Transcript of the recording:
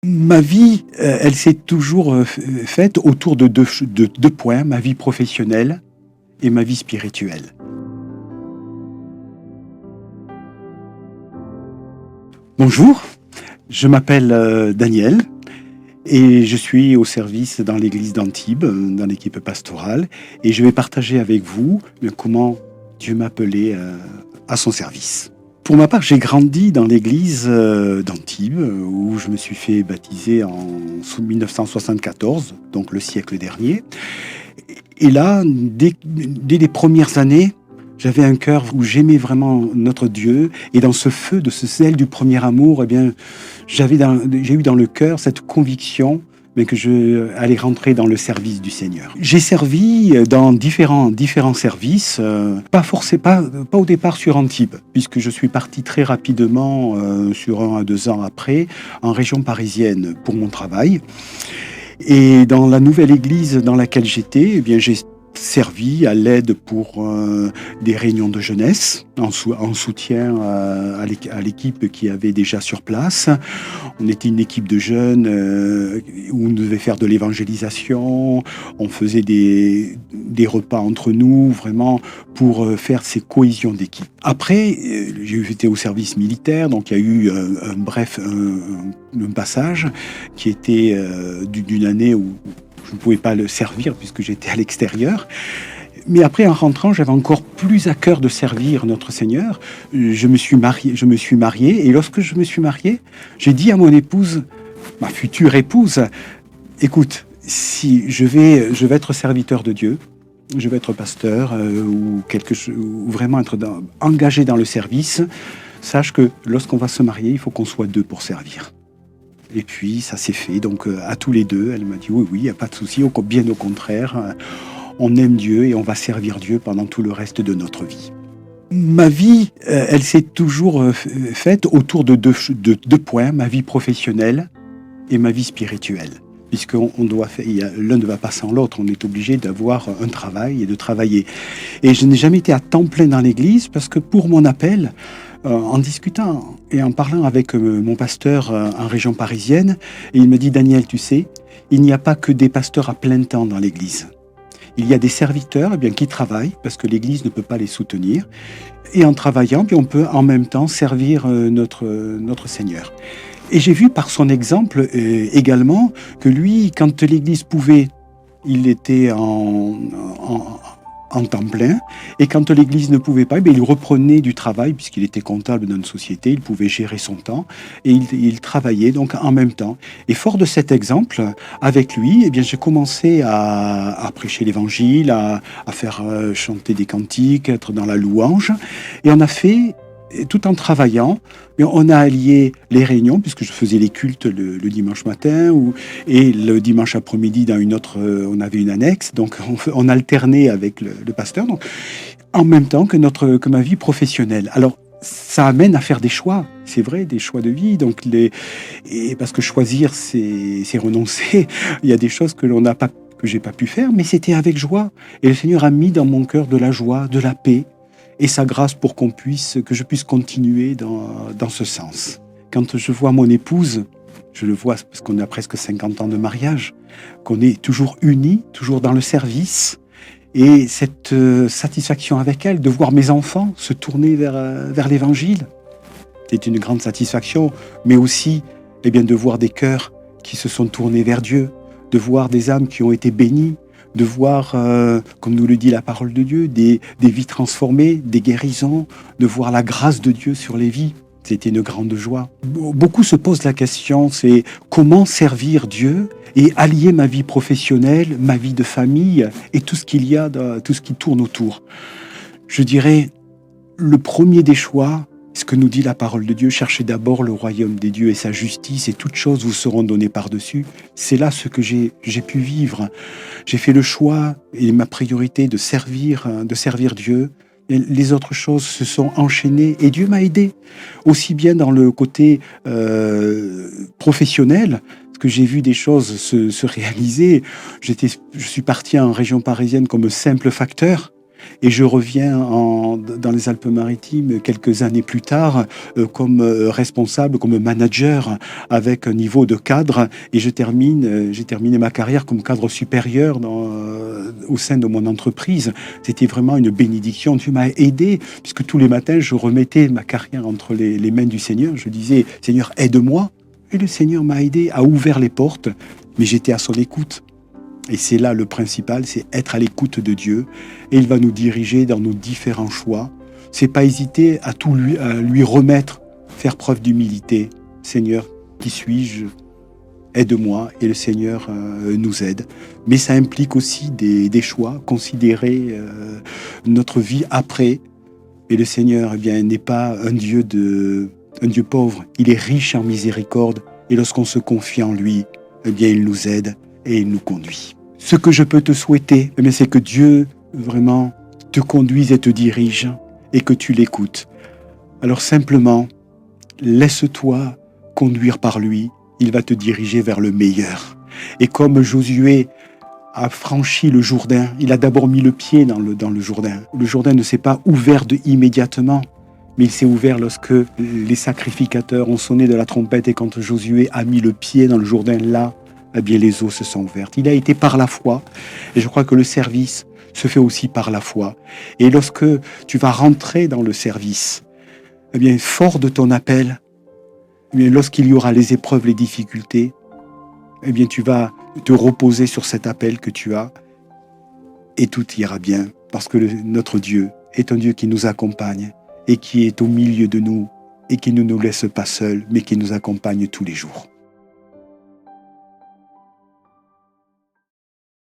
Ma vie, elle s'est toujours faite autour de deux points, ma vie professionnelle et ma vie spirituelle. Bonjour, je m'appelle Daniel et je suis au service dans l'église d'Antibes, dans l'équipe pastorale, et je vais partager avec vous comment Dieu m'a appelé à son service. Pour ma part, j'ai grandi dans l'église d'Antibes, où je me suis fait baptiser en 1974, donc le siècle dernier. Et là, dès les premières années, j'avais un cœur où j'aimais vraiment notre Dieu. Et dans ce feu, de ce zèle du premier amour, eh bien, j'ai eu dans le cœur cette conviction que je allais rentrer dans le service du Seigneur. J'ai servi dans différents services, pas au départ sur Antibes, puisque je suis parti très rapidement, sur 1 à 2 ans après, en région parisienne pour mon travail. Et dans la nouvelle église dans laquelle j'étais, eh bien, j'ai servi à l'aide pour des réunions de jeunesse, en soutien à l'équipe qui avait déjà sur place. On était une équipe de jeunes où on devait faire de l'évangélisation, on faisait des repas entre nous, vraiment pour faire ces cohésions d'équipe. Après, j'ai été au service militaire, donc il y a eu un passage qui était d'une année où je ne pouvais pas le servir puisque j'étais à l'extérieur. Mais après, en rentrant, j'avais encore plus à cœur de servir notre Seigneur. Je me suis marié, et lorsque je me suis marié, j'ai dit à mon épouse, ma future épouse, écoute, si je vais être serviteur de Dieu, je vais être pasteur ou vraiment être engagé dans le service, sache que lorsqu'on va se marier, il faut qu'on soit 2 pour servir. Et puis, ça s'est fait, donc à tous les 2, elle m'a dit oui, il n'y a pas de souci, bien au contraire, on aime Dieu et on va servir Dieu pendant tout le reste de notre vie. Ma vie, elle s'est toujours faite autour de deux points, ma vie professionnelle et ma vie spirituelle. Puisque l'un ne va pas sans l'autre, on est obligé d'avoir un travail et de travailler. Et je n'ai jamais été à temps plein dans l'église parce que pour mon appel, en discutant et en parlant avec mon pasteur en région parisienne, et il me dit, Daniel, tu sais, il n'y a pas que des pasteurs à plein temps dans l'église. Il y a des serviteurs qui travaillent parce que l'église ne peut pas les soutenir. Et en travaillant, on peut en même temps servir notre Seigneur. Et j'ai vu par son exemple également que lui, quand l'église pouvait, il était en temps plein, et quand l'église ne pouvait pas, il reprenait du travail, puisqu'il était comptable d'une société, il pouvait gérer son temps, et il travaillait donc en même temps. Et fort de cet exemple, avec lui, j'ai commencé à prêcher l'évangile, à faire chanter des cantiques, être dans la louange, et on a fait, tout en travaillant, on a allié les réunions, puisque je faisais les cultes le dimanche matin, et le dimanche après-midi, dans une autre, on avait une annexe, donc on alternait avec le pasteur, donc, en même temps que ma vie professionnelle. Alors, ça amène à faire des choix, c'est vrai, des choix de vie, parce que choisir, c'est renoncer. Il y a des choses que j'ai pas pu faire, mais c'était avec joie. Et le Seigneur a mis dans mon cœur de la joie, de la paix, et sa grâce pour que je puisse continuer dans ce sens. Quand je vois mon épouse, je le vois parce qu'on a presque 50 ans de mariage, qu'on est toujours unis, toujours dans le service, et cette satisfaction avec elle, de voir mes enfants se tourner vers l'Évangile, c'est une grande satisfaction, mais aussi de voir des cœurs qui se sont tournés vers Dieu, de voir des âmes qui ont été bénies, de voir, comme nous le dit la parole de Dieu, des vies transformées, des guérisons, de voir la grâce de Dieu sur les vies. C'était une grande joie. Beaucoup se posent la question, c'est comment servir Dieu et allier ma vie professionnelle, ma vie de famille et tout ce tout ce qui tourne autour. Je dirais, le premier des choix, ce que nous dit la parole de Dieu, cherchez d'abord le royaume des dieux et sa justice, et toutes choses vous seront données par-dessus. C'est là ce que j'ai pu vivre. J'ai fait le choix et ma priorité de servir Dieu. Et les autres choses se sont enchaînées et Dieu m'a aidé, aussi bien dans le côté professionnel, parce que j'ai vu des choses se réaliser. Je suis parti en région parisienne comme simple facteur. Et je reviens dans les Alpes-Maritimes quelques années plus tard comme responsable, comme manager avec un niveau de cadre. Et j'ai terminé ma carrière comme cadre supérieur au sein de mon entreprise. C'était vraiment une bénédiction. Dieu m'a aidé puisque tous les matins, je remettais ma carrière entre les mains du Seigneur. Je disais, Seigneur, aide-moi. Et le Seigneur m'a aidé, a ouvert les portes, mais j'étais à son écoute. Et c'est là le principal, c'est être à l'écoute de Dieu. Et il va nous diriger dans nos différents choix. C'est pas hésiter à lui remettre, faire preuve d'humilité. Seigneur, qui suis-je? Aide-moi. Et le Seigneur nous aide. Mais ça implique aussi des choix, considérer notre vie après. Et le Seigneur, eh bien, n'est pas un Dieu pauvre. Il est riche en miséricorde. Et lorsqu'on se confie en lui, eh bien, il nous aide et il nous conduit. Ce que je peux te souhaiter, eh bien, c'est que Dieu vraiment te conduise et te dirige et que tu l'écoutes. Alors simplement, laisse-toi conduire par lui. Il va te diriger vers le meilleur. Et comme Josué a franchi le Jourdain, il a d'abord mis le pied dans le Jourdain. Le Jourdain ne s'est pas ouvert immédiatement, mais il s'est ouvert lorsque les sacrificateurs ont sonné de la trompette et quand Josué a mis le pied dans le Jourdain, là, eh bien les eaux se sont ouvertes. Il a été par la foi, et je crois que le service se fait aussi par la foi. Et lorsque tu vas rentrer dans le service, eh bien fort de ton appel, eh bien lorsqu'il y aura les épreuves, les difficultés, eh bien tu vas te reposer sur cet appel que tu as, et tout ira bien, parce que notre Dieu est un Dieu qui nous accompagne, et qui est au milieu de nous, et qui ne nous laisse pas seuls, mais qui nous accompagne tous les jours.